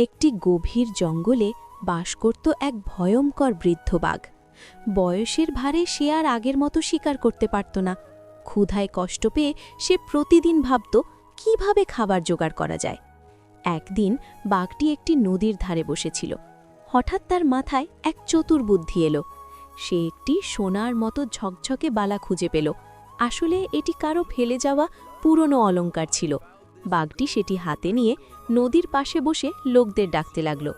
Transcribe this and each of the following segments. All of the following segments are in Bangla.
একটি গভীর জঙ্গলে বাস করত এক ভয়ঙ্কর বৃদ্ধ বাঘ। বয়সের ভারে সে আর আগের মতো শিকার করতে পারত না। ক্ষুধায় কষ্ট পেয়ে সে প্রতিদিন ভাবত কিভাবে খাবার জোগাড় করা যায়। একদিন বাঘটি একটি নদীর ধারে বসেছিল। হঠাৎ তার মাথায় এক চতুর বুদ্ধি এলো। সে একটি সোনার মতো ঝকঝকে বালা খুঁজে পেল। আসলে এটি কারো ফেলে যাওয়া পুরনো অলংকার ছিল। বাঘটি সেটি হাতে নিয়ে নদীর পাশে বসে লোকদের ডাকতে লাগল,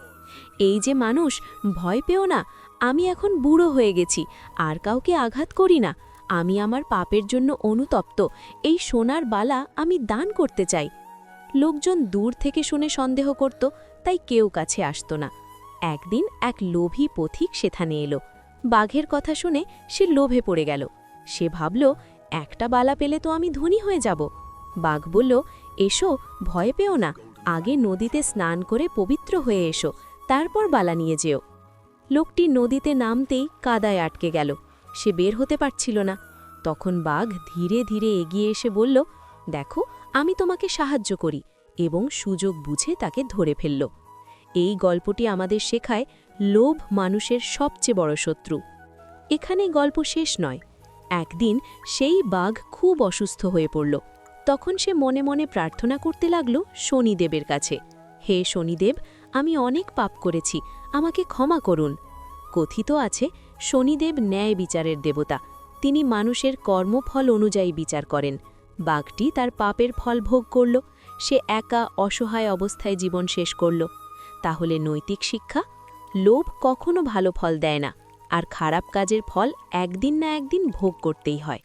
এই যে মানুষ, ভয় পেও না, আমি এখন বুড়ো হয়ে গেছি, আর কাউকে আঘাত করি না। আমি আমার পাপের জন্য অনুতপ্ত, এই সোনার বালা আমি দান করতে চাই। লোকজন দূর থেকে শুনে সন্দেহ করত, তাই কেউ কাছে আসত না। একদিন এক লোভী পথিক সেখানে এলো। বাঘের কথা শুনে সে লোভে পড়ে গেল। সে ভাবল, একটা বালা পেলে তো আমি ধনী হয়ে যাব। বাঘ বলল, এসো, ভয় পেও না, আগে নদীতে স্নান করে পবিত্র হয়ে এসো, তারপর বালা নিয়ে যেও। লোকটি নদীতে নামতেই কাদায় আটকে গেল। সে বের হতে পারছিল না। তখন বাঘ ধীরে ধীরে এগিয়ে এসে বলল, দেখো, আমি তোমাকে সাহায্য করি, এবং সুযোগ বুঝে তাকে ধরে ফেলল। এই গল্পটি আমাদের শেখায়, লোভ মানুষের সবচেয়ে বড় শত্রু। এখানে গল্প শেষ নয়। একদিন সেই বাঘ খুব অসুস্থ হয়ে পড়ল। তখন সে মনে মনে প্রার্থনা করতে লাগল শনিদেবের কাছে, হে শনিদেব, আমি অনেক পাপ করেছি, আমাকে ক্ষমা করুন। কথিত আছে, শনিদেব ন্যায় বিচারের দেবতা, তিনি মানুষের কর্মফল অনুযায়ী বিচার করেন। বাঘটি তার পাপের ফল ভোগ করল। সে একা অসহায় অবস্থায় জীবন শেষ করল। তাহলে নৈতিক শিক্ষা, লোভ কখনো ভালো ফল দেয় না, আর খারাপ কাজের ফল একদিন না একদিন ভোগ করতেই হয়।